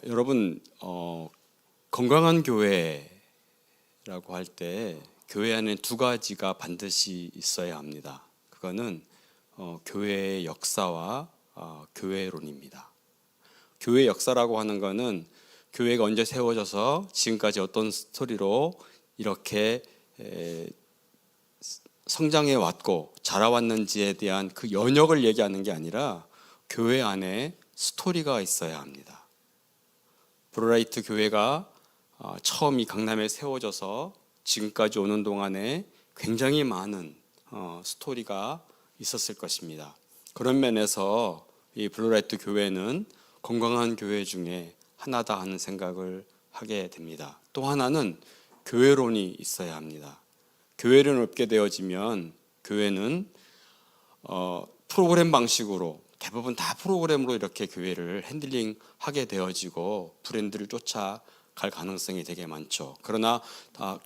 여러분 건강한 교회라고 할 때 교회 안에 두 가지가 반드시 있어야 합니다. 그거는 교회의 역사와 교회론입니다. 교회 역사라고 하는 거는 교회가 언제 세워져서 지금까지 어떤 스토리로 이렇게 성장해 왔고 자라왔는지에 대한 그 연역을 얘기하는 게 아니라 교회 안에 스토리가 있어야 합니다. 블루라이트 교회가 처음 이 강남에 세워져서 지금까지 오는 동안에 굉장히 많은 스토리가 있었을 것입니다. 그런 면에서 이 블루라이트 교회는 건강한 교회 중에 하나다 하는 생각을 하게 됩니다. 또 하나는 교회론이 있어야 합니다. 교회론이 없게 되어지면 교회는 프로그램 방식으로 대부분 다 프로그램으로 이렇게 교회를 핸들링하게 되어지고 브랜드를 쫓아갈 가능성이 되게 많죠. 그러나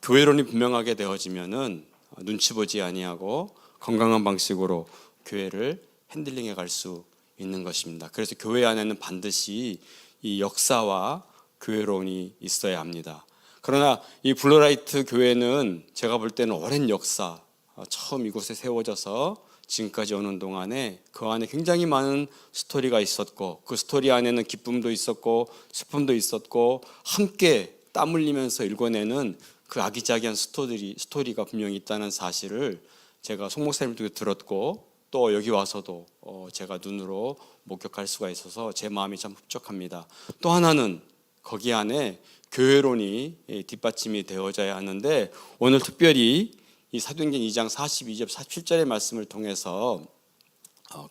교회론이 분명하게 되어지면은 눈치 보지 아니하고 건강한 방식으로 교회를 핸들링해 갈 수 있는 것입니다. 그래서 교회 안에는 반드시 이 역사와 교회론이 있어야 합니다. 그러나 이 블루라이트 교회는 제가 볼 때는 오랜 역사, 처음 이곳에 세워져서 지금까지 오는 동안에 그 안에 굉장히 많은 스토리가 있었고 그 스토리 안에는 기쁨도 있었고 슬픔도 있었고 함께 땀 흘리면서 읽어내는 그 아기자기한 스토리가 분명히 있다는 사실을 제가 송 목사님도 들었고 또 여기 와서도 제가 눈으로 목격할 수가 있어서 제 마음이 참 흡족합니다. 또 하나는 거기 안에 교회론이 뒷받침이 되어져야 하는데 오늘 특별히 이 사도행전 2장 42절 47절의 말씀을 통해서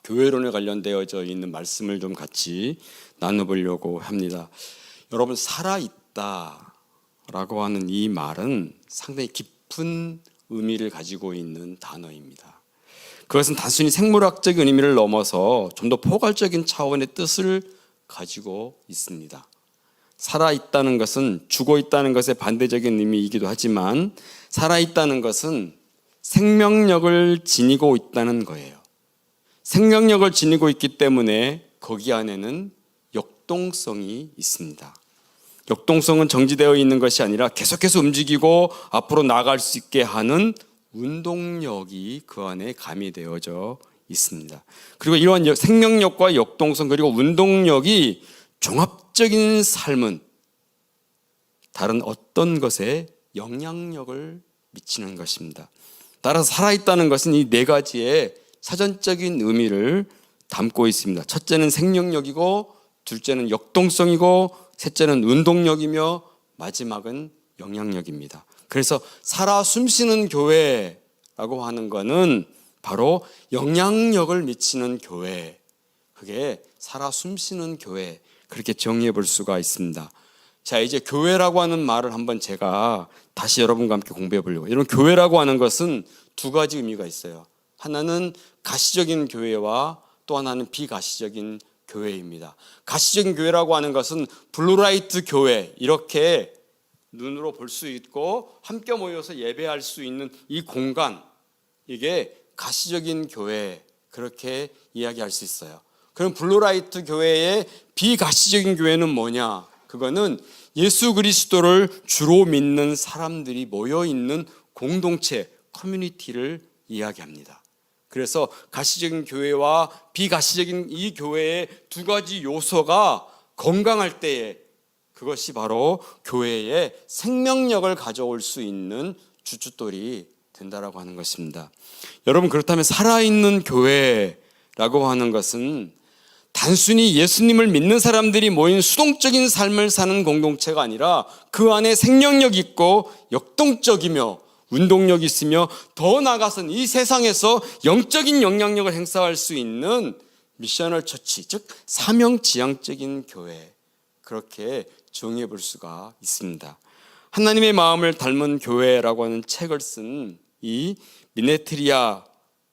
교회론에 관련되어져 있는 말씀을 좀 같이 나눠보려고 합니다. 여러분 살아있다라고 하는 이 말은 상당히 깊은 의미를 가지고 있는 단어입니다. 그것은 단순히 생물학적인 의미를 넘어서 좀 더 포괄적인 차원의 뜻을 가지고 있습니다. 살아있다는 것은 죽어있다는 것의 반대적인 의미이기도 하지만 살아있다는 것은 생명력을 지니고 있다는 거예요. 생명력을 지니고 있기 때문에 거기 안에는 역동성이 있습니다. 역동성은 정지되어 있는 것이 아니라 계속해서 움직이고 앞으로 나아갈 수 있게 하는 운동력이 그 안에 가미되어져 있습니다. 그리고 이러한 생명력과 역동성 그리고 운동력이 종합적인 삶은 다른 어떤 것에 영향력을 미치는 것입니다. 따라서 살아있다는 것은 이 네 가지의 사전적인 의미를 담고 있습니다. 첫째는 생명력이고 둘째는 역동성이고 셋째는 운동력이며 마지막은 영향력입니다. 그래서 살아 숨쉬는 교회라고 하는 것은 바로 영향력을 미치는 교회, 그게 살아 숨쉬는 교회, 그렇게 정의해 볼 수가 있습니다. 자, 이제 교회라고 하는 말을 한번 제가 다시 여러분과 함께 공부해 보려고. 여러분, 교회라고 하는 것은 두 가지 의미가 있어요. 하나는 가시적인 교회와 또 하나는 비가시적인 교회입니다. 가시적인 교회라고 하는 것은 블루라이트 교회, 이렇게 눈으로 볼 수 있고 함께 모여서 예배할 수 있는 이 공간, 이게 가시적인 교회, 그렇게 이야기할 수 있어요. 그럼 블루라이트 교회의 비가시적인 교회는 뭐냐? 그거는 예수 그리스도를 주로 믿는 사람들이 모여있는 공동체, 커뮤니티를 이야기합니다. 그래서 가시적인 교회와 비가시적인 이 교회의 두 가지 요소가 건강할 때에 그것이 바로 교회의 생명력을 가져올 수 있는 주춧돌이 된다라고 하는 것입니다. 여러분, 그렇다면 살아있는 교회라고 하는 것은 단순히 예수님을 믿는 사람들이 모인 수동적인 삶을 사는 공동체가 아니라 그 안에 생명력이 있고 역동적이며 운동력이 있으며 더 나아가서는 이 세상에서 영적인 영향력을 행사할 수 있는 미셔널 처치, 즉 사명지향적인 교회, 그렇게 정의해 볼 수가 있습니다. 하나님의 마음을 닮은 교회라고 하는 책을 쓴 이 미네트리아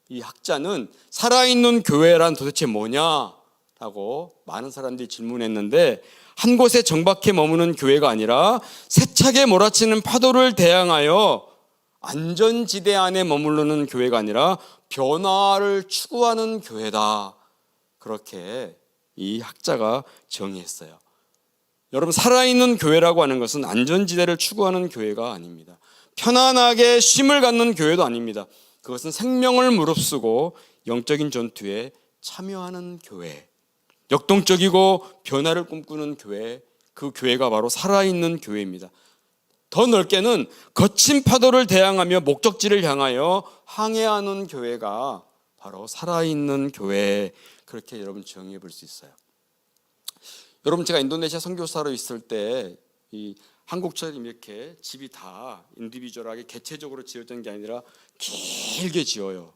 이 학자는 살아있는 교회란 도대체 뭐냐라고 많은 사람들이 질문했는데, 한 곳에 정박해 머무는 교회가 아니라 세차게 몰아치는 파도를 대항하여 안전지대 안에 머무르는 교회가 아니라 변화를 추구하는 교회다, 그렇게 이 학자가 정의했어요. 여러분, 살아있는 교회라고 하는 것은 안전지대를 추구하는 교회가 아닙니다. 편안하게 쉼을 갖는 교회도 아닙니다. 그것은 생명을 무릅쓰고 영적인 전투에 참여하는 교회, 역동적이고 변화를 꿈꾸는 교회, 그 교회가 바로 살아있는 교회입니다. 더 넓게는 거친 파도를 대항하며 목적지를 향하여 항해하는 교회가 바로 살아있는 교회, 그렇게 여러분 정의해 볼 수 있어요. 여러분, 제가 인도네시아 선교사로 있을 때 이 한국처럼 이렇게 집이 다 인디비주얼하게 개체적으로 지어진 게 아니라 길게 지어요.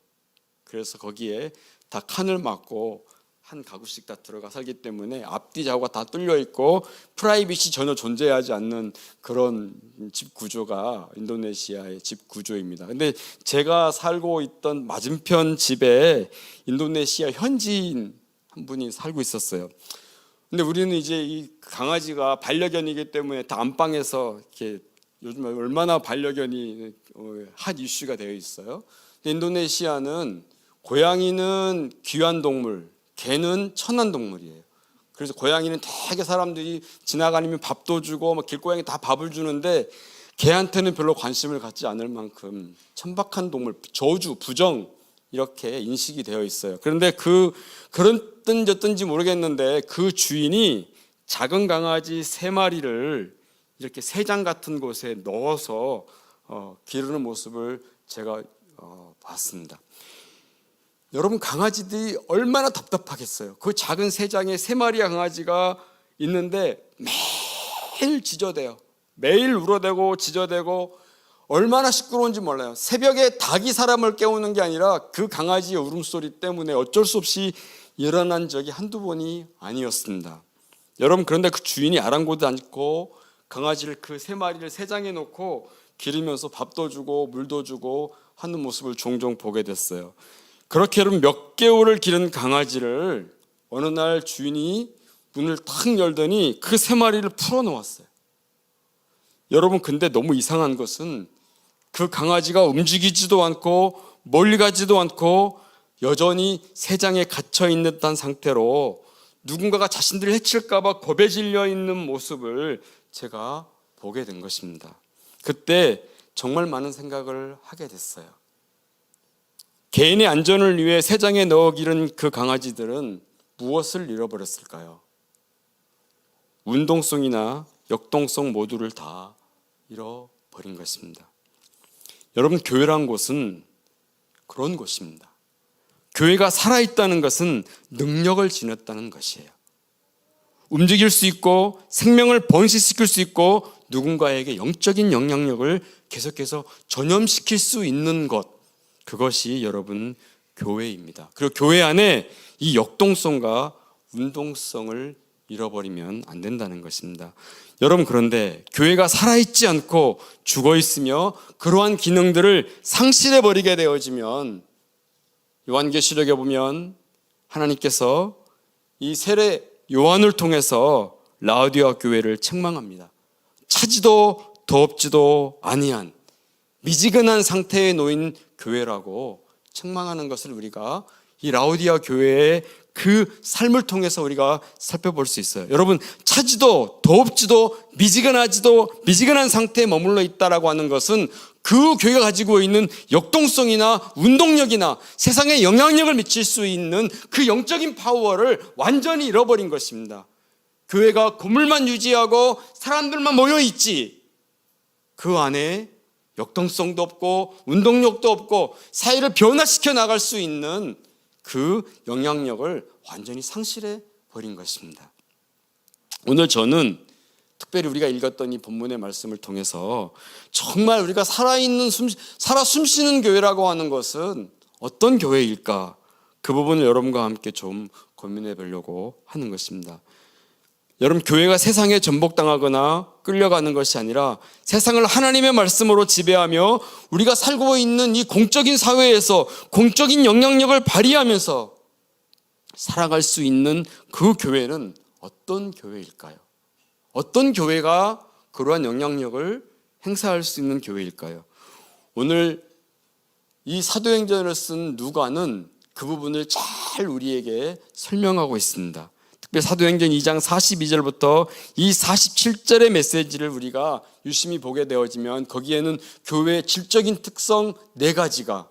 그래서 거기에 다 칸을 막고 한 가구씩 다 들어가 살기 때문에 앞뒤 좌우가 다 뚫려 있고 프라이빗이 전혀 존재하지 않는 그런 집 구조가 인도네시아의 집 구조입니다. 근데 제가 살고 있던 맞은편 집에 인도네시아 현지인 한 분이 살고 있었어요. 근데 우리는 이제 이 강아지가 반려견이기 때문에 다 안방에서 이렇게, 요즘 얼마나 반려견이 핫 이슈가 되어 있어요. 인도네시아는 고양이는 귀한 동물, 개는 천한 동물이에요. 그래서 고양이는 되게 사람들이 지나가면 밥도 주고 막 길고양이 다 밥을 주는데 개한테는 별로 관심을 갖지 않을 만큼 천박한 동물, 저주, 부정, 이렇게 인식이 되어 있어요. 그런데 그런지 모르겠는데 그 주인이 작은 강아지 3마리를 이렇게 새장 같은 곳에 넣어서 기르는 모습을 제가 봤습니다. 여러분, 강아지들이 얼마나 답답하겠어요. 그 작은 새장에 3마리의 강아지가 있는데 매일 짖어대요. 매일 울어대고 짖어대고 얼마나 시끄러운지 몰라요. 새벽에 닭이 사람을 깨우는 게 아니라 그 강아지의 울음소리 때문에 어쩔 수 없이 일어난 적이 한두 번이 아니었습니다. 여러분, 그런데 그 주인이 아랑곳 앉고 강아지를 그 3마리를 새장에 놓고 기르면서 밥도 주고 물도 주고 하는 모습을 종종 보게 됐어요. 그렇게 여러분, 몇 개월을 기른 강아지를 어느 날 주인이 문을 탁 열더니 그 3마리를 풀어놓았어요. 여러분, 근데 너무 이상한 것은 그 강아지가 움직이지도 않고 멀리 가지도 않고 여전히 새장에 갇혀 있는 듯한 상태로 누군가가 자신들을 해칠까 봐 겁에 질려 있는 모습을 제가 보게 된 것입니다. 그때 정말 많은 생각을 하게 됐어요. 개인의 안전을 위해 새장에 넣어 기른 그 강아지들은 무엇을 잃어버렸을까요? 운동성이나 역동성 모두를 다 잃어버린 것입니다. 여러분, 교회란 곳은 그런 곳입니다. 교회가 살아있다는 것은 능력을 지녔다는 것이에요. 움직일 수 있고 생명을 번식시킬 수 있고 누군가에게 영적인 영향력을 계속해서 전염시킬 수 있는 것, 그것이 여러분 교회입니다. 그리고 교회 안에 이 역동성과 운동성을 잃어버리면 안 된다는 것입니다. 여러분, 그런데 교회가 살아있지 않고 죽어있으며 그러한 기능들을 상실해버리게 되어지면 요한계시록에 보면 하나님께서 이 세례 요한을 통해서 라오디아 교회를 책망합니다. 차지도 더럽지도 아니한 미지근한 상태에 놓인 교회라고 책망하는 것을 우리가 이 라오디아 교회의 그 삶을 통해서 우리가 살펴볼 수 있어요. 여러분, 차지도 더럽지도 미지근한 상태에 머물러 있다라고 하는 것은 그 교회가 가지고 있는 역동성이나 운동력이나 세상에 영향력을 미칠 수 있는 그 영적인 파워를 완전히 잃어버린 것입니다. 교회가 건물만 유지하고 사람들만 모여 있지 그 안에 역동성도 없고 운동력도 없고 사회를 변화시켜 나갈 수 있는 그 영향력을 완전히 상실해 버린 것입니다. 오늘 저는 특별히 우리가 읽었던 이 본문의 말씀을 통해서 정말 우리가 살아 숨쉬는 교회라고 하는 것은 어떤 교회일까? 그 부분을 여러분과 함께 좀 고민해 보려고 하는 것입니다. 여러분, 교회가 세상에 전복당하거나 끌려가는 것이 아니라 세상을 하나님의 말씀으로 지배하며 우리가 살고 있는 이 공적인 사회에서 공적인 영향력을 발휘하면서 살아갈 수 있는 그 교회는 어떤 교회일까요? 어떤 교회가 그러한 영향력을 행사할 수 있는 교회일까요? 오늘 이 사도행전을 쓴 누가는 그 부분을 잘 우리에게 설명하고 있습니다. 특별히 사도행전 2장 42절부터 이 47절의 메시지를 우리가 유심히 보게 되어지면 거기에는 교회의 질적인 특성 4가지가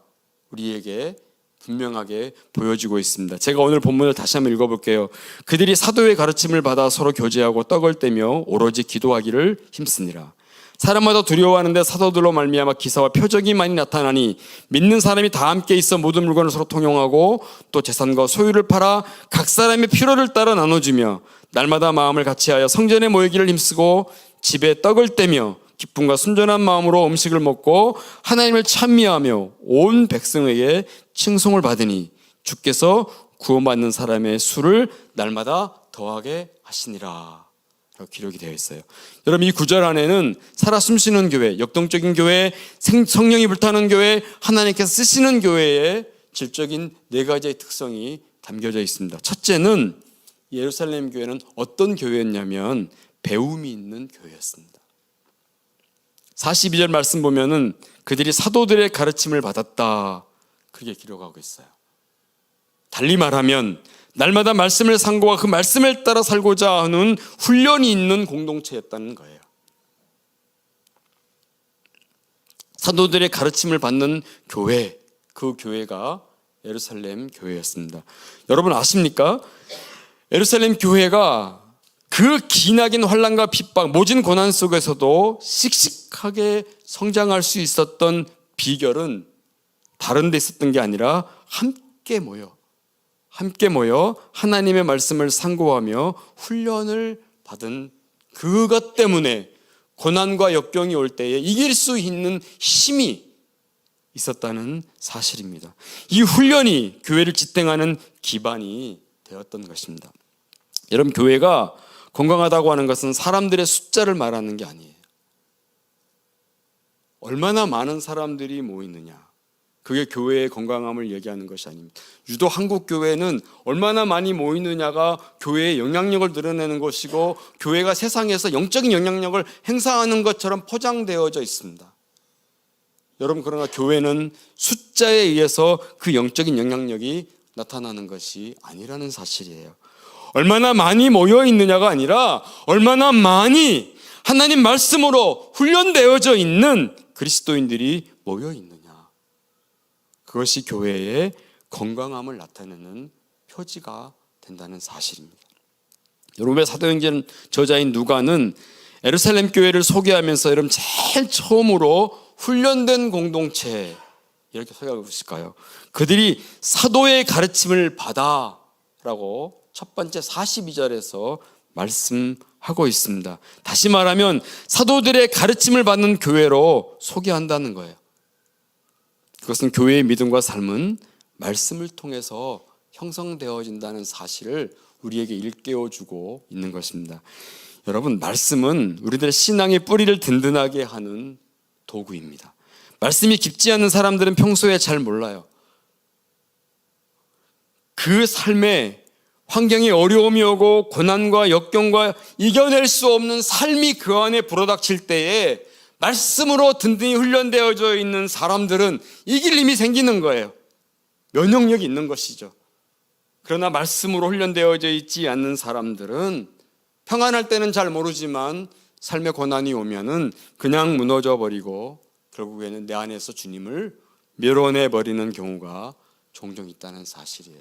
우리에게 분명하게 보여지고 있습니다. 제가 오늘 본문을 다시 한번 읽어볼게요. 그들이 사도의 가르침을 받아 서로 교제하고 떡을 떼며 오로지 기도하기를 힘쓰니라. 사람마다 두려워하는데 사도들로 말미암아 기사와 표적이 많이 나타나니 믿는 사람이 다 함께 있어 모든 물건을 서로 통용하고 또 재산과 소유를 팔아 각 사람의 필요를 따라 나눠주며 날마다 마음을 같이하여 성전에 모이기를 힘쓰고 집에 떡을 떼며 기쁨과 순전한 마음으로 음식을 먹고 하나님을 찬미하며 온 백성에게 칭송을 받으니 주께서 구원받는 사람의 수를 날마다 더하게 하시니라 라고 기록이 되어 있어요. 여러분, 이 구절 안에는 살아 숨쉬는 교회, 역동적인 교회, 성령이 불타는 교회, 하나님께서 쓰시는 교회의 질적인 4가지의 특성이 담겨져 있습니다. 첫째는 예루살렘 교회는 어떤 교회였냐면 배움이 있는 교회였습니다. 42절 말씀 보면은 그들이 사도들의 가르침을 받았다, 그렇게 기록하고 있어요. 달리 말하면 날마다 말씀을 상고와 그 말씀을 따라 살고자 하는 훈련이 있는 공동체였다는 거예요. 사도들의 가르침을 받는 교회, 그 교회가 예루살렘 교회였습니다. 여러분 아십니까? 예루살렘 교회가 그 기나긴 환난과 핍박, 모진 고난 속에서도 씩씩하게 성장할 수 있었던 비결은 다른 데 있었던 게 아니라 함께 모여 하나님의 말씀을 상고하며 훈련을 받은 그것 때문에 고난과 역경이 올 때에 이길 수 있는 힘이 있었다는 사실입니다. 이 훈련이 교회를 지탱하는 기반이 되었던 것입니다. 여러분, 교회가 건강하다고 하는 것은 사람들의 숫자를 말하는 게 아니에요. 얼마나 많은 사람들이 모이느냐, 그게 교회의 건강함을 얘기하는 것이 아닙니다. 유독 한국 교회는 얼마나 많이 모이느냐가 교회의 영향력을 드러내는 것이고 교회가 세상에서 영적인 영향력을 행사하는 것처럼 포장되어져 있습니다. 여러분, 그러나 교회는 숫자에 의해서 그 영적인 영향력이 나타나는 것이 아니라는 사실이에요. 얼마나 많이 모여 있느냐가 아니라 얼마나 많이 하나님 말씀으로 훈련되어져 있는 그리스도인들이 모여 있느냐, 그것이 교회의 건강함을 나타내는 표지가 된다는 사실입니다. 여러분의 사도행전 저자인 누가는 예루살렘 교회를 소개하면서 여러분 제일 처음으로 훈련된 공동체, 이렇게 소개하고 있을까요? 그들이 사도의 가르침을 받아 라고 첫 번째 42절에서 말씀하고 있습니다. 다시 말하면 사도들의 가르침을 받는 교회로 소개한다는 거예요. 그것은 교회의 믿음과 삶은 말씀을 통해서 형성되어진다는 사실을 우리에게 일깨워주고 있는 것입니다. 여러분, 말씀은 우리들의 신앙의 뿌리를 든든하게 하는 도구입니다. 말씀이 깊지 않은 사람들은 평소에 잘 몰라요. 그 삶에 환경에 어려움이 오고 고난과 역경과 이겨낼 수 없는 삶이 그 안에 불어닥칠 때에 말씀으로 든든히 훈련되어져 있는 사람들은 이길 힘이 생기는 거예요. 면역력이 있는 것이죠. 그러나 말씀으로 훈련되어져 있지 않는 사람들은 평안할 때는 잘 모르지만 삶의 고난이 오면은 그냥 무너져 버리고 결국에는 내 안에서 주님을 밀어내 버리는 경우가 종종 있다는 사실이에요.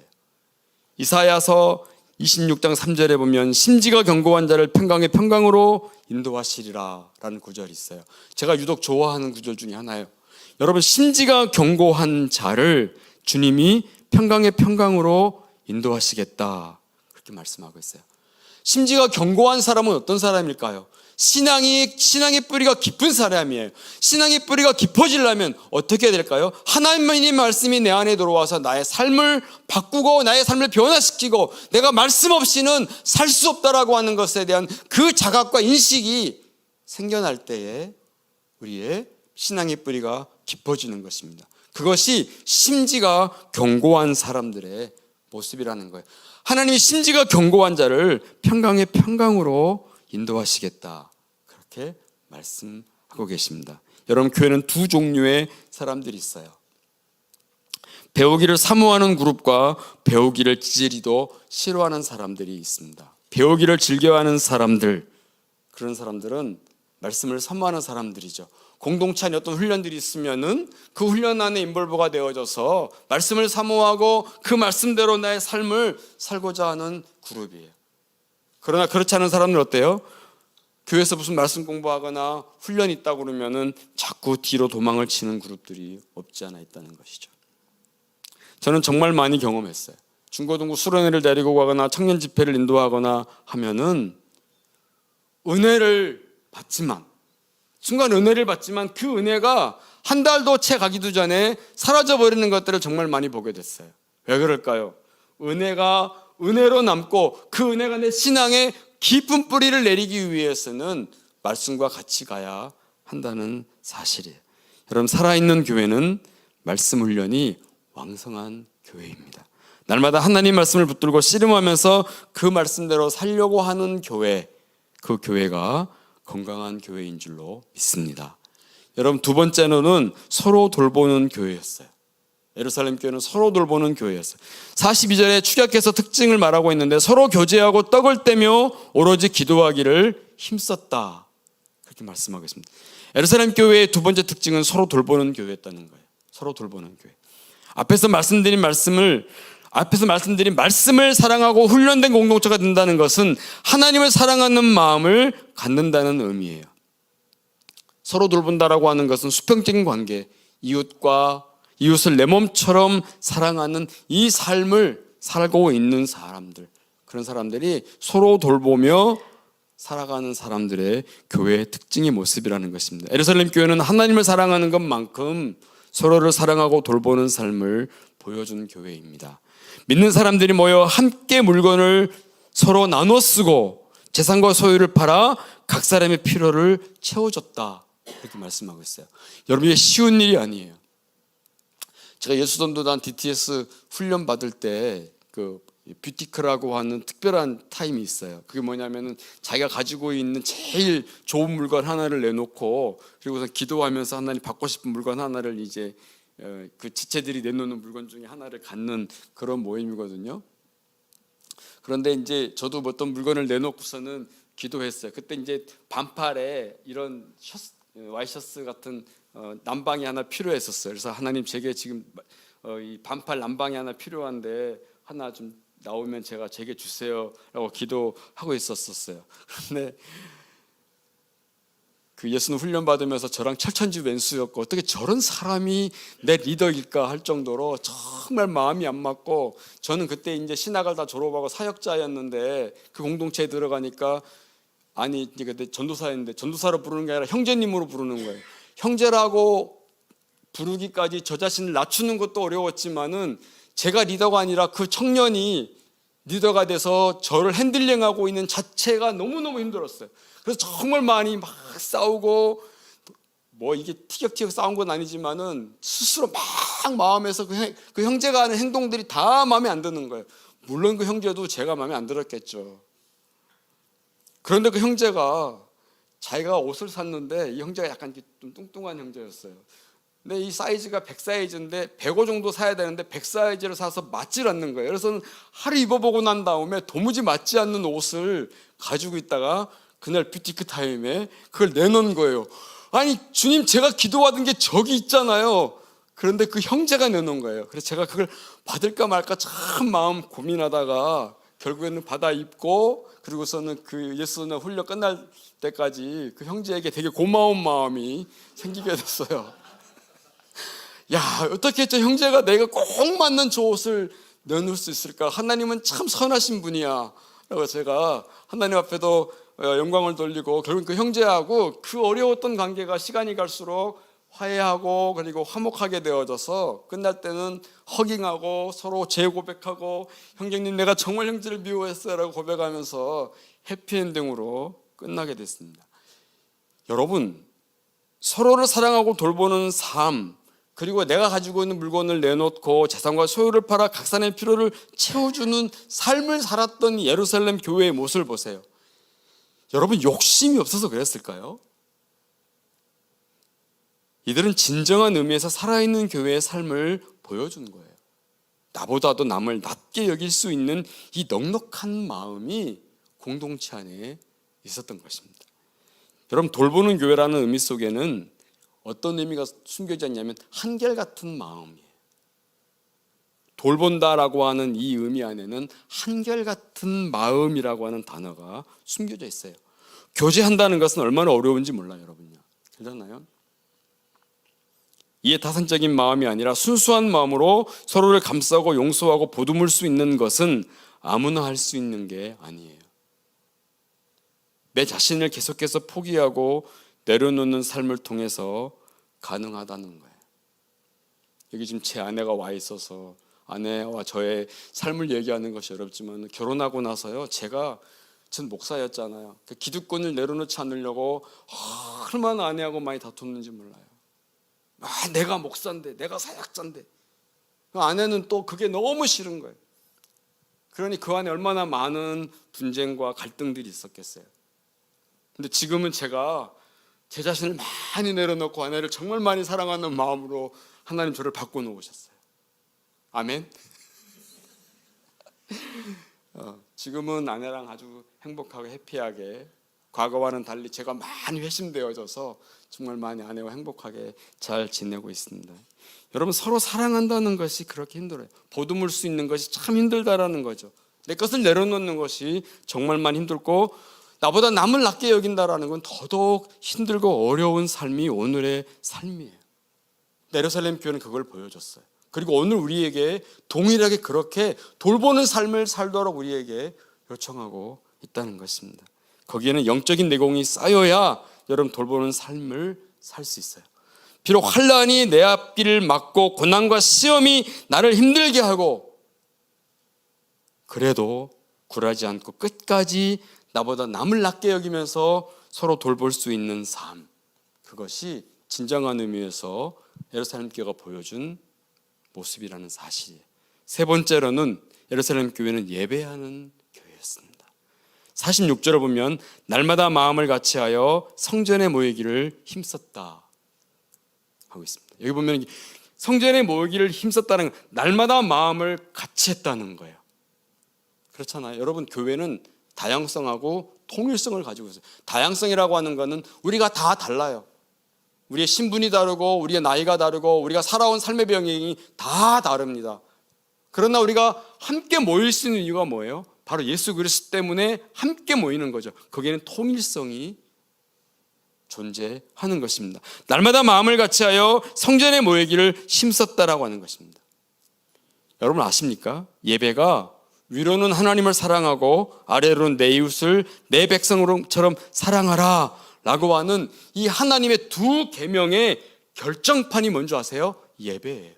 이사야서 26장 3절에 보면 심지가 견고한 자를 평강의 평강으로 인도하시리라 라는 구절이 있어요. 제가 유독 좋아하는 구절 중에 하나예요. 여러분, 심지가 견고한 자를 주님이 평강의 평강으로 인도하시겠다, 그렇게 말씀하고 있어요. 심지가 견고한 사람은 어떤 사람일까요? 신앙의 뿌리가 깊은 사람이에요. 신앙의 뿌리가 깊어지려면 어떻게 해야 될까요? 하나님의 말씀이 내 안에 들어와서 나의 삶을 바꾸고 나의 삶을 변화시키고 내가 말씀 없이는 살 수 없다라고 하는 것에 대한 그 자각과 인식이 생겨날 때에 우리의 신앙의 뿌리가 깊어지는 것입니다. 그것이 심지가 견고한 사람들의 모습이라는 거예요. 하나님이 심지가 견고한 자를 평강의 평강으로 인도하시겠다, 그렇게 말씀하고 계십니다. 여러분, 교회는 두 종류의 사람들이 있어요. 배우기를 사모하는 그룹과 배우기를 지지리도 싫어하는 사람들이 있습니다. 배우기를 즐겨하는 사람들, 그런 사람들은 말씀을 사모하는 사람들이죠. 공동체 안에 어떤 훈련들이 있으면은 그 훈련 안에 인볼브가 되어져서 말씀을 사모하고 그 말씀대로 나의 삶을 살고자 하는 그룹이에요. 그러나 그렇지 않은 사람들은 어때요? 교회에서 무슨 말씀 공부하거나 훈련이 있다고 그러면은 자꾸 뒤로 도망을 치는 그룹들이 없지 않아 있다는 것이죠. 저는 정말 많이 경험했어요. 중고등부 수련회를 데리고 가거나 청년 집회를 인도하거나 하면은 은혜를 받지만, 순간 은혜를 받지만 그 은혜가 한 달도 채 가기도 전에 사라져버리는 것들을 정말 많이 보게 됐어요. 왜 그럴까요? 은혜가 은혜로 남고 그 은혜가 내 신앙에 깊은 뿌리를 내리기 위해서는 말씀과 같이 가야 한다는 사실이에요. 여러분, 살아있는 교회는 말씀 훈련이 왕성한 교회입니다. 날마다 하나님 말씀을 붙들고 씨름하면서 그 말씀대로 살려고 하는 교회, 그 교회가 건강한 교회인 줄로 믿습니다. 여러분, 두 번째로는 서로 돌보는 교회였어요. 예루살렘 교회는 서로 돌보는 교회였어요. 42절에 축약해서 특징을 말하고 있는데 서로 교제하고 떡을 떼며 오로지 기도하기를 힘썼다, 그렇게 말씀하고 있습니다. 예루살렘 교회의 두 번째 특징은 서로 돌보는 교회였다는 거예요. 서로 돌보는 교회. 앞에서 말씀드린 말씀을 사랑하고 훈련된 공동체가 된다는 것은 하나님을 사랑하는 마음을 갖는다는 의미예요. 서로 돌본다라고 하는 것은 수평적인 관계, 이웃을 내 몸처럼 사랑하는 이 삶을 살고 있는 사람들, 그런 사람들이 서로 돌보며 살아가는 사람들의 교회의 특징의 모습이라는 것입니다. 예루살렘 교회는 하나님을 사랑하는 것만큼 서로를 사랑하고 돌보는 삶을 보여준 교회입니다. 믿는 사람들이 모여 함께 물건을 서로 나눠 쓰고 재산과 소유를 팔아 각 사람의 필요를 채워줬다, 그렇게 말씀하고 있어요. 여러분, 이게 쉬운 일이 아니에요. 제가 예수전도단 DTS 훈련 받을 때 그 뷰티크라고 하는 특별한 타임이 있어요. 그게 뭐냐면은 자기가 가지고 있는 제일 좋은 물건 하나를 내놓고 그리고서 기도하면서 하나님 받고 싶은 물건 하나를 이제 그 지체들이 내놓는 물건 중에 하나를 갖는 그런 모임이거든요. 그런데 이제 저도 어떤 물건을 내놓고서는 기도했어요. 그때 이제 반팔에 이런 와이셔츠 같은 남방이 하나 필요했었어요. 그래서 하나님, 제게 지금 이 반팔 남방이 하나 필요한데 하나 좀 나오면 제게 주세요라고 기도하고 있었어요. 그런데 그 예수는 훈련 받으면서 저랑 철천지 왼수였고 어떻게 저런 사람이 내 리더일까 할 정도로 정말 마음이 안 맞고, 저는 그때 이제 신학을 다 졸업하고 사역자였는데 그 공동체에 들어가니까, 아니 이제 그때 전도사였는데 전도사로 부르는 게 아니라 형제님으로 부르는 거예요. 형제라고 부르기까지 저 자신을 낮추는 것도 어려웠지만은 제가 리더가 아니라 그 청년이 리더가 돼서 저를 핸들링하고 있는 자체가 너무너무 힘들었어요. 그래서 정말 많이 막 싸우고, 뭐 이게 티격태격 싸운 건 아니지만은 스스로 막 마음에서 그 형제가 하는 행동들이 다 마음에 안 드는 거예요. 물론 그 형제도 제가 마음에 안 들었겠죠. 그런데 그 형제가 자기가 옷을 샀는데, 이 형제가 약간 좀 뚱뚱한 형제였어요. 근데 이 사이즈가 100 사이즈인데 105 정도 사야 되는데 100 사이즈를 사서 맞질 않는 거예요. 그래서 하루 입어보고 난 다음에 도무지 맞지 않는 옷을 가지고 있다가 그날 뷰티크 타임에 그걸 내놓은 거예요. 아니 주님, 제가 기도하던 게 저기 있잖아요. 그런데 그 형제가 내놓은 거예요. 그래서 제가 그걸 받을까 말까 참 마음 고민하다가 결국에는 받아 입고, 그리고서는 그 예수는 훈련 끝날 때까지 그 형제에게 되게 고마운 마음이 생기게 됐어요. 야, 어떻게 저 형제가 내가 꼭 맞는 저 옷을 내놓을 수 있을까? 하나님은 참 선하신 분이야 라고 제가 하나님 앞에도 영광을 돌리고, 결국 그 형제하고 그 어려웠던 관계가 시간이 갈수록 화해하고 그리고 화목하게 되어져서 끝날 때는 허깅하고 서로 재고백하고, 형제님 내가 정말 형제를 미워했어요 라고 고백하면서 해피엔딩으로 끝나게 됐습니다. 여러분, 서로를 사랑하고 돌보는 삶, 그리고 내가 가지고 있는 물건을 내놓고 재산과 소유를 팔아 각 사람의 필요를 채워주는 삶을 살았던 예루살렘 교회의 모습을 보세요. 여러분, 욕심이 없어서 그랬을까요? 이들은 진정한 의미에서 살아있는 교회의 삶을 보여준 거예요. 나보다도 남을 낮게 여길 수 있는 이 넉넉한 마음이 공동체 안에 있었던 것입니다. 여러분, 돌보는 교회라는 의미 속에는 어떤 의미가 숨겨져 있냐면 한결같은 마음이에요. 돌본다라고 하는 이 의미 안에는 한결같은 마음이라고 하는 단어가 숨겨져 있어요. 교제한다는 것은 얼마나 어려운지 몰라요, 여러분요. 그렇잖아요. 이에 타산적인 마음이 아니라 순수한 마음으로 서로를 감싸고 용서하고 보듬을 수 있는 것은 아무나 할 수 있는 게 아니에요. 내 자신을 계속해서 포기하고 내려놓는 삶을 통해서 가능하다는 거예요. 여기 지금 제 아내가 와 있어서 아내와 저의 삶을 얘기하는 것이 어렵지만, 결혼하고 나서요, 전 목사였잖아요. 기득권을 내려놓지 않으려고 얼마나 아내하고 많이 다퉜는지 몰라요. 내가 목사인데, 내가 사역자인데. 아내는 또 그게 너무 싫은 거예요. 그러니 그 안에 얼마나 많은 분쟁과 갈등들이 있었겠어요. 근데 지금은 제가 제 자신을 많이 내려놓고 아내를 정말 많이 사랑하는 마음으로 하나님 저를 바꿔놓으셨어요. 아멘. 지금은 아내랑 아주 행복하고 해피하게, 과거와는 달리 제가 많이 회심되어져서 정말 많이 아내와 행복하게 잘 지내고 있습니다. 여러분, 서로 사랑한다는 것이 그렇게 힘들어요. 보듬을 수 있는 것이 참 힘들다라는 거죠. 내 것을 내려놓는 것이 정말만 힘들고, 나보다 남을 낮게 여긴다라는 건 더더욱 힘들고 어려운 삶이 오늘의 삶이에요. 예루살렘 교회는 그걸 보여줬어요. 그리고 오늘 우리에게 동일하게 그렇게 돌보는 삶을 살도록 우리에게 요청하고 있다는 것입니다. 거기에는 영적인 내공이 쌓여야 여러분 돌보는 삶을 살 수 있어요. 비록 환난이 내 앞길을 막고 고난과 시험이 나를 힘들게 하고, 그래도 굴하지 않고 끝까지 나보다 남을 낮게 여기면서 서로 돌볼 수 있는 삶, 그것이 진정한 의미에서 예루살렘 교회가 보여준 모습이라는 사실이에요. 세 번째로는 예루살렘 교회는 예배하는 교회였습니다. 46절을 보면 날마다 마음을 같이하여 성전에 모이기를 힘썼다 하고 있습니다. 여기 보면 성전에 모이기를 힘썼다는 건 날마다 마음을 같이 했다는 거예요. 그렇잖아요. 여러분, 교회는 다양성하고 통일성을 가지고 있어요. 다양성이라고 하는 것은 우리가 다 달라요. 우리의 신분이 다르고 우리의 나이가 다르고 우리가 살아온 삶의 배경이 다 다릅니다. 그러나 우리가 함께 모일 수 있는 이유가 뭐예요? 바로 예수 그리스도 때문에 함께 모이는 거죠. 거기에는 통일성이 존재하는 것입니다. 날마다 마음을 같이하여 성전에 모이기를 힘썼다라고 하는 것입니다. 여러분 아십니까? 예배가 위로는 하나님을 사랑하고 아래로는 내 이웃을 내 백성처럼 사랑하라 라고 하는 이 하나님의 두 계명의 결정판이 뭔지 아세요? 예배예요.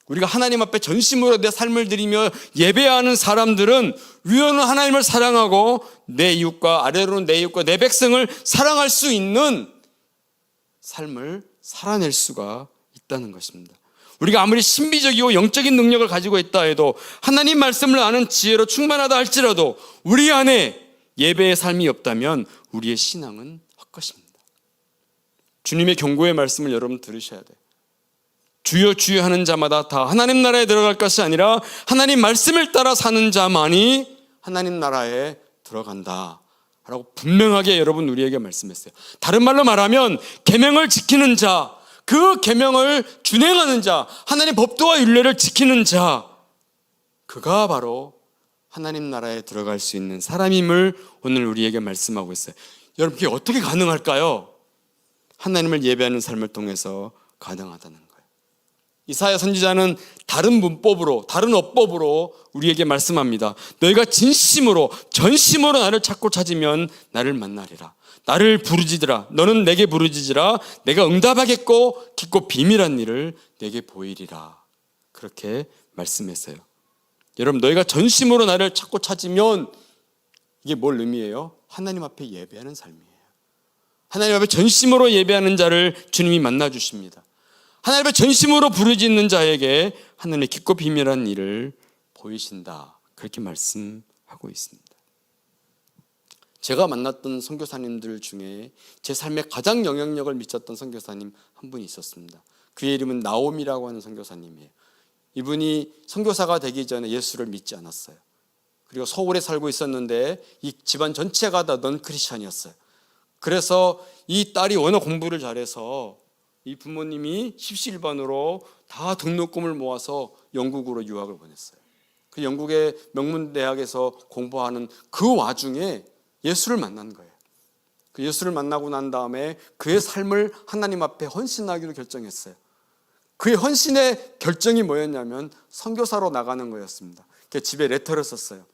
우리가 하나님 앞에 전심으로 내 삶을 드리며 예배하는 사람들은 위로는 하나님을 사랑하고 내 이웃과 아래로는 내 이웃과 내 백성을 사랑할 수 있는 삶을 살아낼 수가 있다는 것입니다. 우리가 아무리 신비적이고 영적인 능력을 가지고 있다 해도, 하나님 말씀을 아는 지혜로 충만하다 할지라도 우리 안에 예배의 삶이 없다면 우리의 신앙은 헛것입니다. 주님의 경고의 말씀을 여러분 들으셔야 돼요. 주여 주여 하는 자마다 다 하나님 나라에 들어갈 것이 아니라 하나님 말씀을 따라 사는 자만이 하나님 나라에 들어간다 라고 분명하게 여러분 우리에게 말씀했어요. 다른 말로 말하면 계명을 지키는 자, 그 계명을 준행하는 자, 하나님 법도와 율례를 지키는 자, 그가 바로 하나님 나라에 들어갈 수 있는 사람임을 오늘 우리에게 말씀하고 있어요. 여러분, 그게 어떻게 가능할까요? 하나님을 예배하는 삶을 통해서 가능하다는 거예요. 이사야 선지자는 다른 문법으로, 다른 어법으로 우리에게 말씀합니다. 너희가 진심으로, 전심으로 나를 찾고 찾으면 나를 만나리라. 나를 부르짖으라. 너는 내게 부르짖으라. 내가 응답하겠고 깊고 비밀한 일을 내게 보이리라. 그렇게 말씀했어요. 여러분, 너희가 전심으로 나를 찾고 찾으면 이게 뭘 의미해요? 하나님 앞에 예배하는 삶이에요. 하나님 앞에 전심으로 예배하는 자를 주님이 만나주십니다. 하나님 앞에 전심으로 부르짖는 자에게 하나님의 깊고 비밀한 일을 보이신다. 그렇게 말씀하고 있습니다. 제가 만났던 선교사님들 중에 제 삶에 가장 영향력을 미쳤던 선교사님 한 분이 있었습니다. 그의 이름은 나옴이라고 하는 선교사님이에요. 이분이 선교사가 되기 전에 예수를 믿지 않았어요. 그리고 서울에 살고 있었는데 이 집안 전체가 다 넌 크리스찬이었어요. 그래서 이 딸이 워낙 공부를 잘해서 이 부모님이 십시일반으로 다 등록금을 모아서 영국으로 유학을 보냈어요. 그 영국의 명문대학에서 공부하는 그 와중에 예수를 만난 거예요. 그 예수를 만나고 난 다음에 그의 삶을 하나님 앞에 헌신하기로 결정했어요. 그의 헌신의 결정이 뭐였냐면 선교사로 나가는 거였습니다. 집에 레터를 썼어요.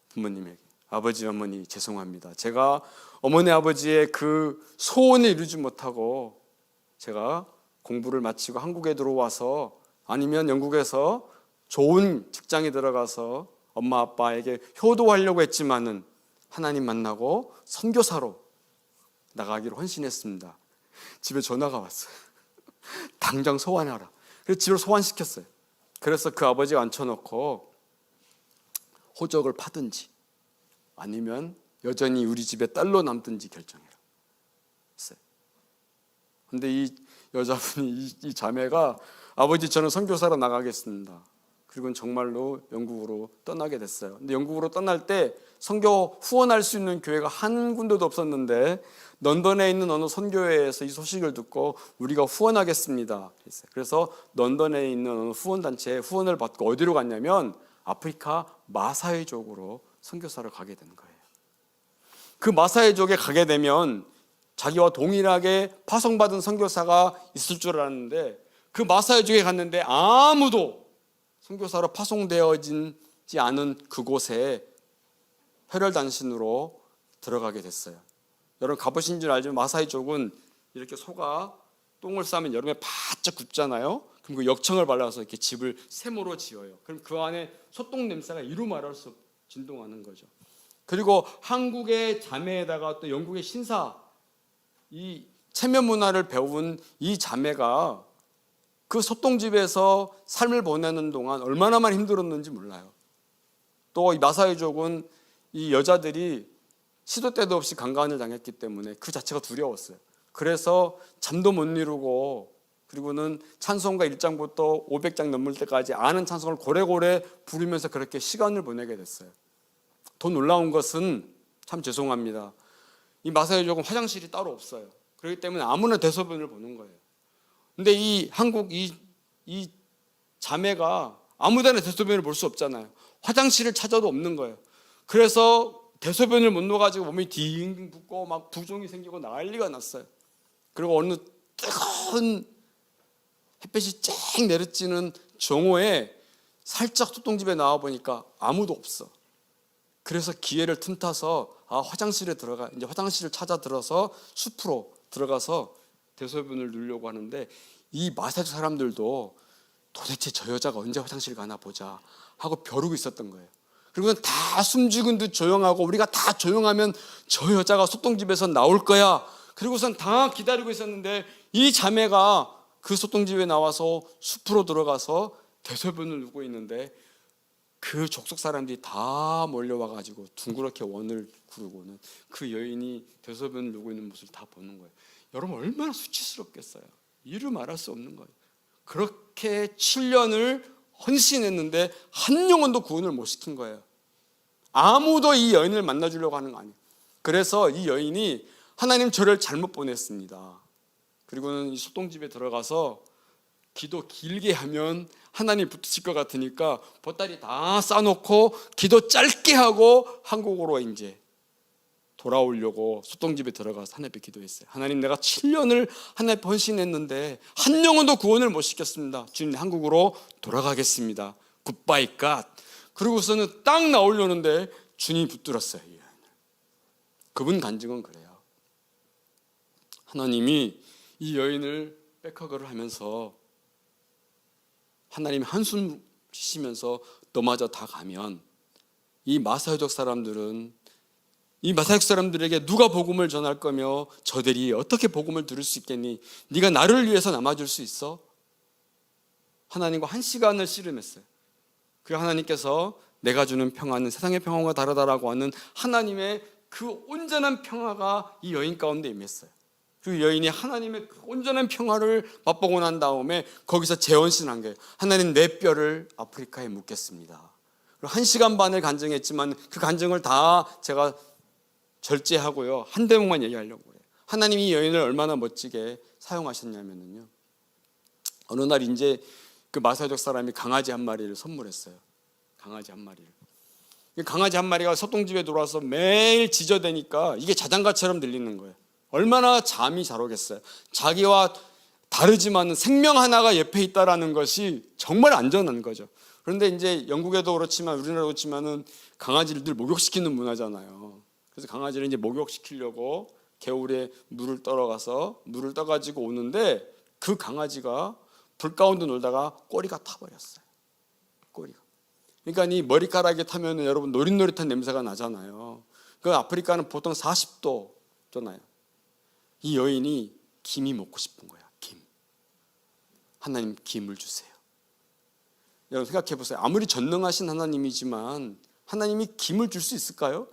부모님에게. 아버지, 어머니 죄송합니다. 제가 어머니 아버지의 그 소원을 이루지 못하고 제가 공부를 마치고 한국에 들어와서 아니면 영국에서 좋은 직장에 들어가서 엄마 아빠에게 효도하려고 했지만은 하나님 만나고 선교사로 나가기로 헌신했습니다. 집에 전화가 왔어요. 당장 소환하라. 그래서 집을 소환시켰어요. 그래서 그 아버지가 앉혀놓고 호적을 파든지 아니면 여전히 우리 집에 딸로 남든지 결정해라 했어요. 근데 이 여자분이 이 자매가 아버지 저는 선교사로 나가겠습니다. 그리고 정말로 영국으로 떠나게 됐어요. 근데 영국으로 떠날 때 선교 후원할 수 있는 교회가 한 군데도 없었는데 런던에 있는 어느 선교회에서 이 소식을 듣고 우리가 후원하겠습니다 했어요. 그래서 런던에 있는 어느 후원단체에 후원을 받고 어디로 갔냐면 아프리카 마사이족으로 선교사를 가게 된 거예요. 그 마사이족에 가게 되면 자기와 동일하게 파송받은 선교사가 있을 줄 알았는데 그 마사이족에 갔는데 아무도 선교사로 파송되어지지 않은 그곳에 혈혈단신으로 들어가게 됐어요. 여러분 가보신 줄 알지만 마사이족은 이렇게 소가 똥을 싸면 여름에 바짝 굽잖아요. 그럼 그 역청을 발라서 이렇게 집을 세모로 지어요. 그럼 그 안에 소똥 냄새가 이루 말할 수 없이 진동하는 거죠. 그리고 한국의 자매에다가 또 영국의 신사, 이 체면 문화를 배운 이 자매가 그 소똥집에서 삶을 보내는 동안 얼마나 많이 힘들었는지 몰라요. 또 이 마사이족은 이 여자들이 시도 때도 없이 강간을 당했기 때문에 그 자체가 두려웠어요. 그래서 잠도 못 이루고 그리고는 찬송가 1장부터 500장 넘을 때까지 아는 찬송을 고래고래 부르면서 그렇게 시간을 보내게 됐어요. 더 놀라운 것은 참 죄송합니다. 이 마사이족은 화장실이 따로 없어요. 그렇기 때문에 아무나 대소변을 보는 거예요. 근데 이 한국 이 자매가 아무데나 대소변을 볼 수 없잖아요. 화장실을 찾아도 없는 거예요. 그래서 대소변을 못 넣어가지고 몸이 딩 붓고 막 부종이 생기고 난리가 났어요. 그리고 어느 뜨거운 햇볕이 쨍 내리쬐는 정오에 살짝 소똥집에 나와 보니까 아무도 없어. 그래서 기회를 틈타서 화장실에 들어가 이제 화장실을 찾아 들어서 숲으로 들어가서 대소변을 누려고 하는데 이 마사이족 사람들도 도대체 저 여자가 언제 화장실 가나 보자 하고 벼르고 있었던 거예요. 그리고 다 숨죽은 듯 조용하고 우리가 다 조용하면 저 여자가 소똥집에서 나올 거야. 그리고선 다 기다리고 있었는데 이 자매가 그 소똥집에 나와서 숲으로 들어가서 대소변을 누고 있는데 그 족속 사람들이 다 몰려와가지고 둥그렇게 원을 구르고는 그 여인이 대소변을 누고 있는 모습을 다 보는 거예요. 여러분 얼마나 수치스럽겠어요. 이루 말할 수 없는 거예요. 그렇게 7년을 헌신했는데 한 영혼도 구원을 못 시킨 거예요. 아무도 이 여인을 만나주려고 하는 거 아니에요. 그래서 이 여인이 하나님 저를 잘못 보냈습니다. 그리고는 이 소똥집에 들어가서 기도 길게 하면 하나님 붙으실 것 같으니까 보따리 다 싸놓고 기도 짧게 하고 한국으로 이제 돌아오려고 소똥집에 들어가서 하나님 앞에 기도했어요. 하나님 내가 7년을 하나님 앞에 헌신했는데 한 영혼도 구원을 못 시켰습니다. 주님 한국으로 돌아가겠습니다. 굿바이 갓. 그러고서는 딱 나오려는데 주님이 붙들었어요. 그분 간증은 그래요. 하나님이 이 여인을 백허그를 하면서 하나님이 한숨 쉬시면서 너마저 다 가면 이 마사이족 사람들은 이 마사이족 사람들에게 누가 복음을 전할 거며 저들이 어떻게 복음을 들을 수 있겠니? 네가 나를 위해서 남아줄 수 있어? 하나님과 한 시간을 씨름했어요. 그 하나님께서 내가 주는 평화는 세상의 평화와 다르다라고 하는 하나님의 그 온전한 평화가 이 여인 가운데 임했어요. 그 여인이 하나님의 그 온전한 평화를 맛보고 난 다음에 거기서 재혼신한 거예요. 하나님 내 뼈를 아프리카에 묻겠습니다. 1시간 반을 간증했지만 그 간증을 다 제가 절제하고요, 한 대목만 얘기하려고 해요. 하나님이 이 여인을 얼마나 멋지게 사용하셨냐면요, 어느 날 이제 그 마사족 사람이 강아지 한 마리를 선물했어요. 강아지 한 마리를. 강아지 한 마리가 소똥집에 들어와서 매일 짖어대니까 이게 자장가처럼 들리는 거예요. 얼마나 잠이 잘 오겠어요. 자기와 다르지만 생명 하나가 옆에 있다라는 것이 정말 안전한 거죠. 그런데 이제 영국에도 그렇지만 우리나라도 그렇지만은 강아지를 늘 목욕시키는 문화잖아요. 그래서 강아지를 이제 목욕시키려고 겨울에 물을 떠러가서 물을 떠가지고 오는데 그 강아지가 불 가운데 놀다가 꼬리가 타버렸어요. 꼬리가. 그러니까 이 머리카락에 타면은 여러분 노릇노릇한 냄새가 나잖아요. 그 아프리카는 보통 40도 잖아요. 이 여인이 김이 먹고 싶은 거야. 김. 하나님 김을 주세요. 여러분 생각해 보세요. 아무리 전능하신 하나님이지만 하나님이 김을 줄 수 있을까요?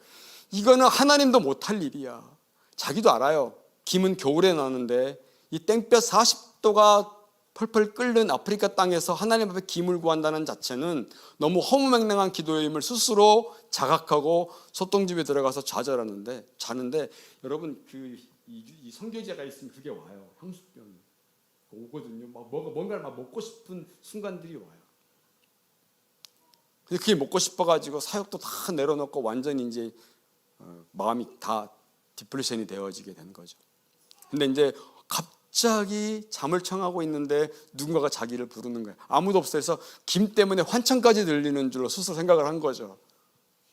이거는 하나님도 못할 일이야. 자기도 알아요. 김은 겨울에 나는데 이 땡볕 40도가 펄펄 끓는 아프리카 땅에서 하나님 앞에 김을 구한다는 자체는 너무 허무맹랑한 기도임을 스스로 자각하고 소똥집에 들어가서 자는데 여러분 이 성교제가 있으면 그게 와요. 향수병이 오거든요. 막 뭔가를 막 먹고 싶은 순간들이 와요. 근데 그게 먹고 싶어가지고 사역도 다 내려놓고 완전히 이제 마음이 다 디프레션이 되어지게 된 거죠. 근데 이제 갑자기 잠을 청하고 있는데 누군가가 자기를 부르는 거예요. 아무도 없어서 김 때문에 환청까지 들리는 줄로 스스로 생각을 한 거죠.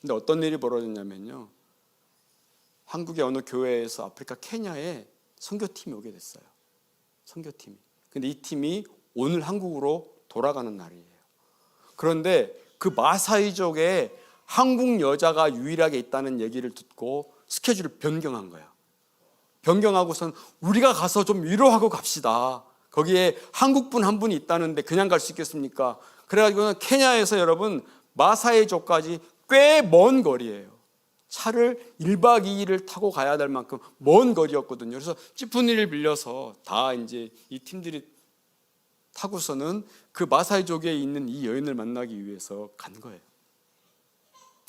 근데 어떤 일이 벌어졌냐면요, 한국의 어느 교회에서 아프리카 케냐에 선교팀이 오게 됐어요. 선교팀이. 근데 이 팀이 오늘 한국으로 돌아가는 날이에요. 그런데 그 마사이족에 한국 여자가 유일하게 있다는 얘기를 듣고 스케줄을 변경한 거야. 변경하고선 우리가 가서 좀 위로하고 갑시다. 거기에 한국분 한 분이 있다는데 그냥 갈 수 있겠습니까? 그래가지고 케냐에서 여러분 마사이족까지 꽤 먼 거리예요. 차를 1박 2일을 타고 가야 될 만큼 먼 거리였거든요. 그래서 찌푸니를 빌려서 다 이제 이 팀들이 타고서는 그 마사이족에 있는 이 여인을 만나기 위해서 간 거예요.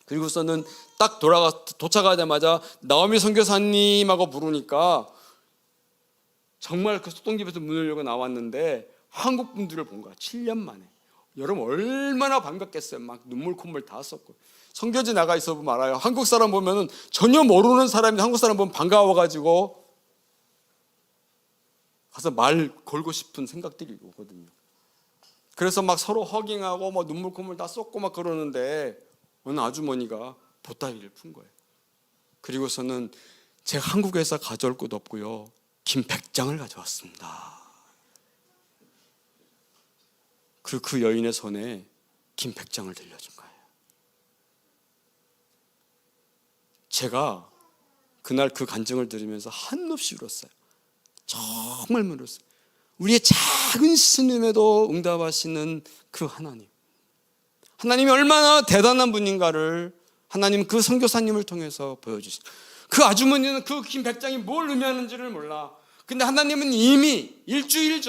그리고서는 딱 도착하자마자 나오미 선교사님하고 부르니까 정말 그 소똥집에서 문을 열고 나왔는데 한국 분들을 본 거야. 7년 만에. 여러분 얼마나 반갑겠어요. 막 눈물 콧물 다 쏟고. 선교지 나가 있어 보면 알아요. 한국 사람 보면은 전혀 모르는 사람이 한국 사람 보면 반가워가지고 가서 말 걸고 싶은 생각들이 오거든요. 그래서 막 서로 허깅하고 뭐 눈물 콧물 다 쏟고 막 그러는데 어느 아주머니가 보따리를 푼 거예요. 그리고서는 제가 한국에서 가져올 것도 없고요, 김 100장을 가져왔습니다. 그 여인의 손에 김 100장을 들려준 거예요. 제가 그날 그 간증을 들으면서 한없이 울었어요. 정말 울었어요. 우리의 작은 신음에도 응답하시는 그 하나님. 하나님이 얼마나 대단한 분인가를 하나님 그 선교사님을 통해서 보여주신. 그 아주머니는 그 김 100장이 뭘 의미하는지를 몰라. 근데 하나님은 이미 일주일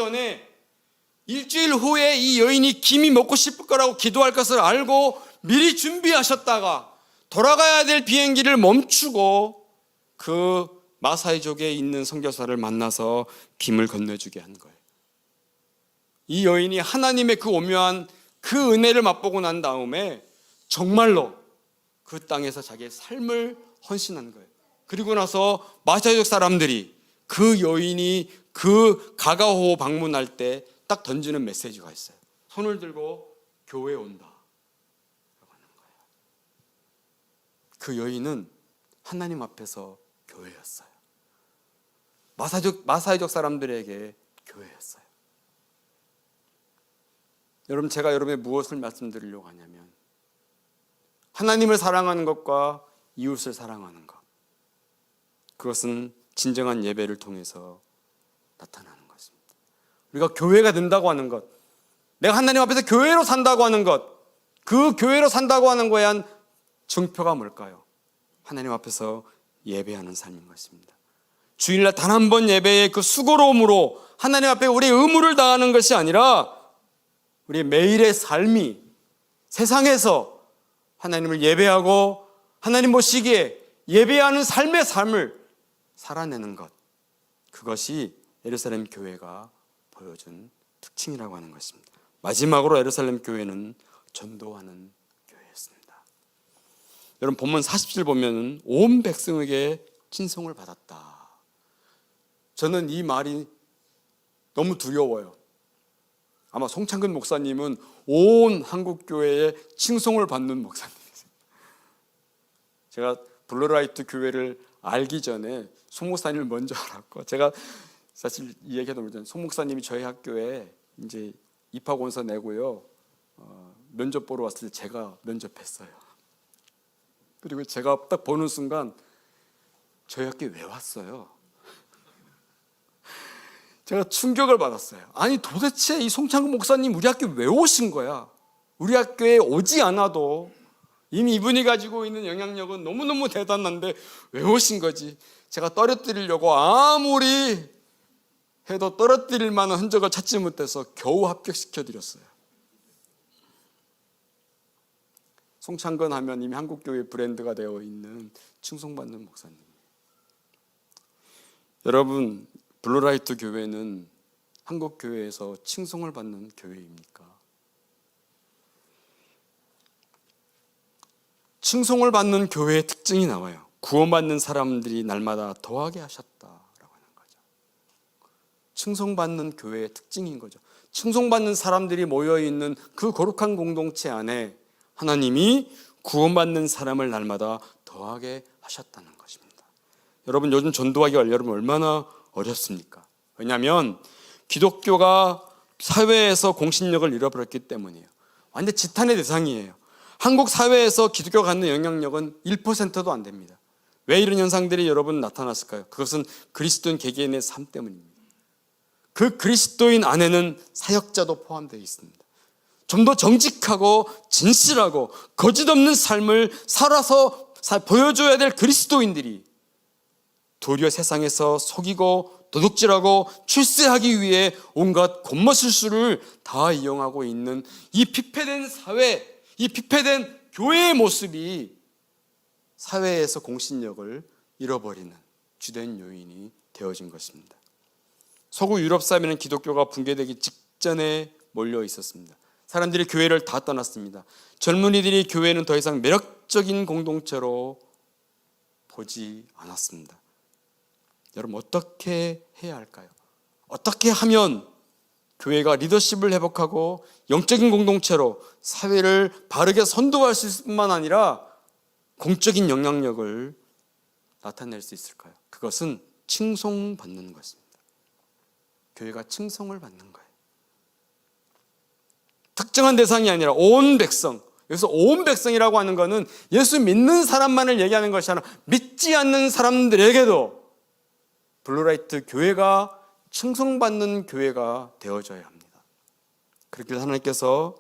후에 이 여인이 김이 먹고 싶을 거라고 기도할 것을 알고 미리 준비하셨다가 돌아가야 될 비행기를 멈추고 그 마사이족에 있는 선교사를 만나서 김을 건네주게 한 거예요. 이 여인이 하나님의 그 오묘한 그 은혜를 맛보고 난 다음에 정말로 그 땅에서 자기의 삶을 헌신한 거예요. 그리고 나서 마사이족 사람들이 그 여인이 그 가가호 방문할 때 딱 던지는 메시지가 있어요. 손을 들고 교회에 온다 라고 하는 거예요. 그 여인은 하나님 앞에서 교회였어요. 마사이족 사람들에게 교회였어요. 여러분, 제가 여러분에게 무엇을 말씀드리려고 하냐면 하나님을 사랑하는 것과 이웃을 사랑하는 것, 그것은 진정한 예배를 통해서 나타나는 것입니다. 우리가 교회가 된다고 하는 것, 내가 하나님 앞에서 교회로 산다고 하는 것, 그 교회로 산다고 하는 거에 한 증표가 뭘까요? 하나님 앞에서 예배하는 삶인 것입니다. 주일날 단 한 번 예배의 그 수고로움으로 하나님 앞에 우리의 의무를 다하는 것이 아니라 우리의 매일의 삶이 세상에서 하나님을 예배하고 하나님 모시기에 예배하는 삶의 삶을 살아내는 것, 그것이 예루살렘 교회가 보여준 특징이라고 하는 것입니다. 마지막으로 예루살렘 교회는 전도하는 교회였습니다. 여러분 본문 40절 보면 온 백성에게 친송을 받았다. 저는 이 말이 너무 두려워요. 아마 송창근 목사님은 온 한국교회에 칭송을 받는 목사님이세요. 제가 블루라이트 교회를 알기 전에 송 목사님을 먼저 알았고, 제가 사실 이 얘기해도 모르잖아요. 송 목사님이 저희 학교에 이제 입학원서 내고요, 면접 보러 왔을 때 제가 면접했어요. 그리고 제가 딱 보는 순간 저희 학교에 왜 왔어요? 제가 충격을 받았어요. 아니 도대체 이 송창근 목사님 우리 학교에 왜 오신 거야? 우리 학교에 오지 않아도 이미 이분이 가지고 있는 영향력은 너무너무 대단한데 왜 오신 거지? 제가 떨어뜨리려고 아무리 해도 떨어뜨릴 만한 흔적을 찾지 못해서 겨우 합격시켜드렸어요. 송창근 하면 이미 한국교회 브랜드가 되어 있는 칭송받는 목사님. 여러분, 블루라이트 교회는 한국교회에서 칭송을 받는 교회입니까? 칭송을 받는 교회의 특징이 나와요. 구원받는 사람들이 날마다 더하게 하셨다라고 하는 거죠. 칭송받는 교회의 특징인 거죠. 칭송받는 사람들이 모여있는 그 거룩한 공동체 안에 하나님이 구원받는 사람을 날마다 더하게 하셨다는 것입니다. 여러분 요즘 전도하기가 여러분 얼마나 어렵습니까? 왜냐하면 기독교가 사회에서 공신력을 잃어버렸기 때문이에요. 완전 지탄의 대상이에요. 한국 사회에서 기독교가 갖는 영향력은 1%도 안 됩니다. 왜 이런 현상들이 여러분 나타났을까요? 그것은 그리스도인 개개인의 삶 때문입니다. 그 그리스도인 안에는 사역자도 포함되어 있습니다. 좀 더 정직하고 진실하고 거짓 없는 삶을 살아서 보여줘야 될 그리스도인들이 도리어 세상에서 속이고 도둑질하고 출세하기 위해 온갖 곤모술수를 다 이용하고 있는 이 피폐된 사회, 이 피폐된 교회의 모습이 사회에서 공신력을 잃어버리는 주된 요인이 되어진 것입니다. 서구 유럽 사회는 기독교가 붕괴되기 직전에 몰려 있었습니다. 사람들이 교회를 다 떠났습니다. 젊은이들이 교회는 더 이상 매력적인 공동체로 보지 않았습니다. 여러분 어떻게 해야 할까요? 어떻게 하면 교회가 리더십을 회복하고 영적인 공동체로 사회를 바르게 선도할 수 있을 뿐만 아니라 공적인 영향력을 나타낼 수 있을까요? 그것은 칭송받는 것입니다. 교회가 칭송을 받는 거예요. 특정한 대상이 아니라 온 백성. 여기서 온 백성이라고 하는 것은 예수 믿는 사람만을 얘기하는 것이 아니라 믿지 않는 사람들에게도 블루라이트 교회가 칭송받는 교회가 되어져야 합니다. 그렇게 하나님께서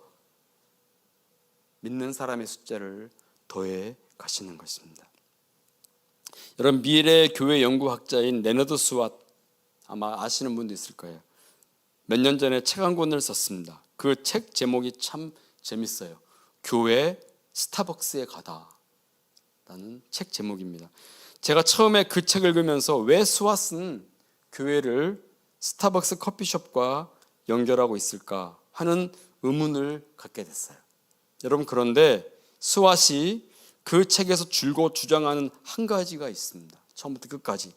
믿는 사람의 숫자를 더해 가시는 것입니다. 여러분 미래 교회 연구학자인 레너드 스왓 아마 아시는 분도 있을 거예요. 몇 년 전에 책 한 권을 썼습니다. 그 책 제목이 참 재밌어요. 교회 스타벅스에 가다 라는 책 제목입니다. 제가 처음에 그 책을 읽으면서 왜 스왓은 교회를 스타벅스 커피숍과 연결하고 있을까 하는 의문을 갖게 됐어요. 여러분 그런데 스왓이 그 책에서 줄곧 주장하는 한 가지가 있습니다. 처음부터 끝까지.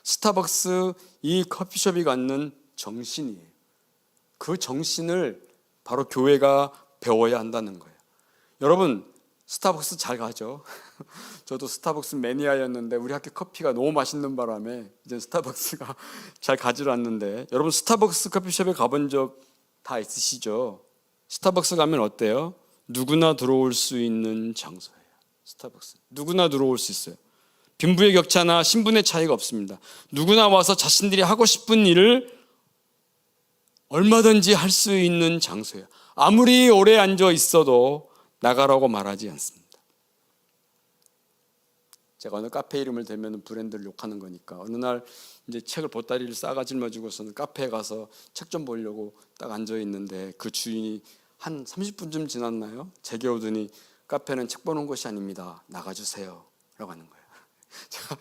스타벅스 이 커피숍이 갖는 정신이에요. 그 정신을 바로 교회가 배워야 한다는 거예요. 여러분 스타벅스 잘 가죠? 저도 스타벅스 매니아였는데 우리 학교 커피가 너무 맛있는 바람에 이제 스타벅스가 잘 가지를 않는데, 여러분 스타벅스 커피숍에 가본 적 다 있으시죠? 스타벅스 가면 어때요? 누구나 들어올 수 있는 장소예요. 스타벅스 누구나 들어올 수 있어요. 빈부의 격차나 신분의 차이가 없습니다. 누구나 와서 자신들이 하고 싶은 일을 얼마든지 할 수 있는 장소예요. 아무리 오래 앉아 있어도 나가라고 말하지 않습니다. 제가 어느 카페 이름을 대면 브랜드를 욕하는 거니까 어느 날 이제 책을 보따리를 싸가 짊어지고서는 카페에 가서 책 좀 보려고 딱 앉아 있는데 그 주인이 한 30분쯤 지났나요? 제게 오더니 카페는 책 보는 곳이 아닙니다. 나가주세요. 라고 하는 거예요. 제가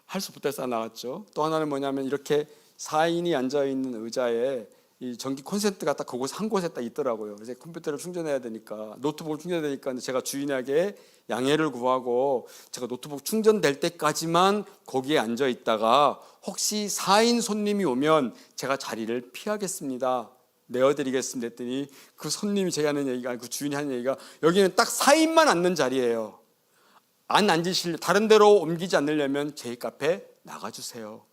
할 수 없다 해서 나왔죠. 또 하나는 뭐냐면 이렇게 4인이 앉아있는 의자에 이 전기 콘센트가 딱 그곳 한 곳에 딱 있더라고요. 그래서 컴퓨터를 충전해야 되니까 노트북을 충전해야 되니까 제가 주인에게 양해를 구하고 제가 노트북 충전될 때까지만 거기에 앉아 있다가 혹시 4인 손님이 오면 제가 자리를 피하겠습니다. 내어드리겠습니다 했더니 그 손님이 제가 하는 얘기가 그 주인이 하는 얘기가 여기는 딱 4인만 앉는 자리예요. 안 앉으실 다른 데로 옮기지 않으려면 제 카페 나가주세요.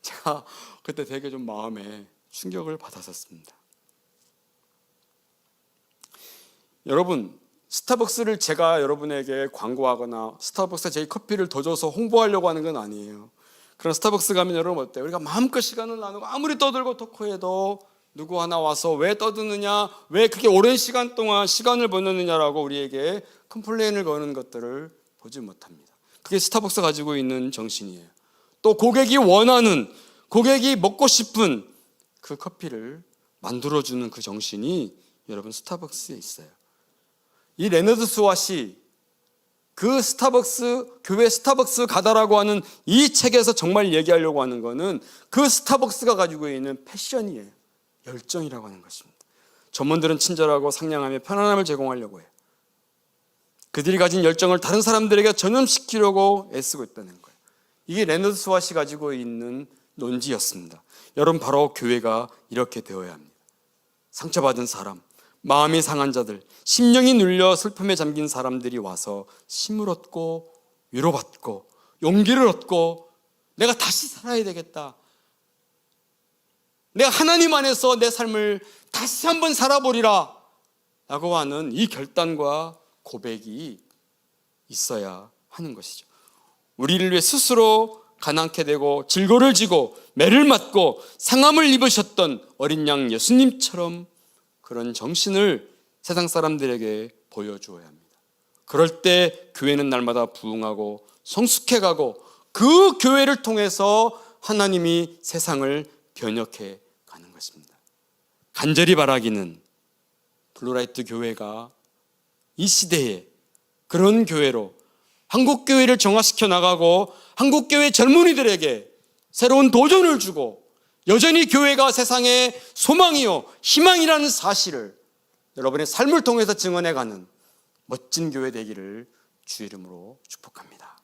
제가 그때 되게 좀 마음에 충격을 받았었습니다. 여러분, 스타벅스를 제가 여러분에게 광고하거나 스타벅스에 제 커피를 더 줘서 홍보하려고 하는 건 아니에요. 그런 스타벅스 가면 여러분 어때요? 우리가 마음껏 시간을 나누고 아무리 떠들고 토크해도 누구 하나 와서 왜 떠드느냐, 왜 그렇게 오랜 시간 동안 시간을 보내느냐라고 우리에게 컴플레인을 거는 것들을 보지 못합니다. 그게 스타벅스 가지고 있는 정신이에요. 또 고객이 원하는, 고객이 먹고 싶은 그 커피를 만들어주는 그 정신이 여러분 스타벅스에 있어요. 이 레너드 스왑이 그 스타벅스, 교회 스타벅스 가다라고 하는 이 책에서 정말 얘기하려고 하는 거는 그 스타벅스가 가지고 있는 패션이에요. 열정이라고 하는 것입니다. 전문들은 친절하고 상냥하며 편안함을 제공하려고 해요. 그들이 가진 열정을 다른 사람들에게 전염시키려고 애쓰고 있다는 거예요. 이게 레너드 스왑이 가지고 있는 논지였습니다. 여러분, 바로 교회가 이렇게 되어야 합니다. 상처받은 사람, 마음이 상한 자들, 심령이 눌려 슬픔에 잠긴 사람들이 와서 힘을 얻고 위로받고 용기를 얻고 내가 다시 살아야 되겠다, 내가 하나님 안에서 내 삶을 다시 한번 살아보리라 라고 하는 이 결단과 고백이 있어야 하는 것이죠. 우리를 위해 스스로 가난케 되고 질고를 지고 매를 맞고 상함을 입으셨던 어린 양 예수님처럼 그런 정신을 세상 사람들에게 보여주어야 합니다. 그럴 때 교회는 날마다 부흥하고 성숙해가고 그 교회를 통해서 하나님이 세상을 변혁해 가는 것입니다. 간절히 바라기는 블루라이트 교회가 이 시대에 그런 교회로 한국교회를 정화시켜 나가고 한국교회 젊은이들에게 새로운 도전을 주고 여전히 교회가 세상의 소망이요 희망이라는 사실을 여러분의 삶을 통해서 증언해가는 멋진 교회 되기를 주 이름으로 축복합니다.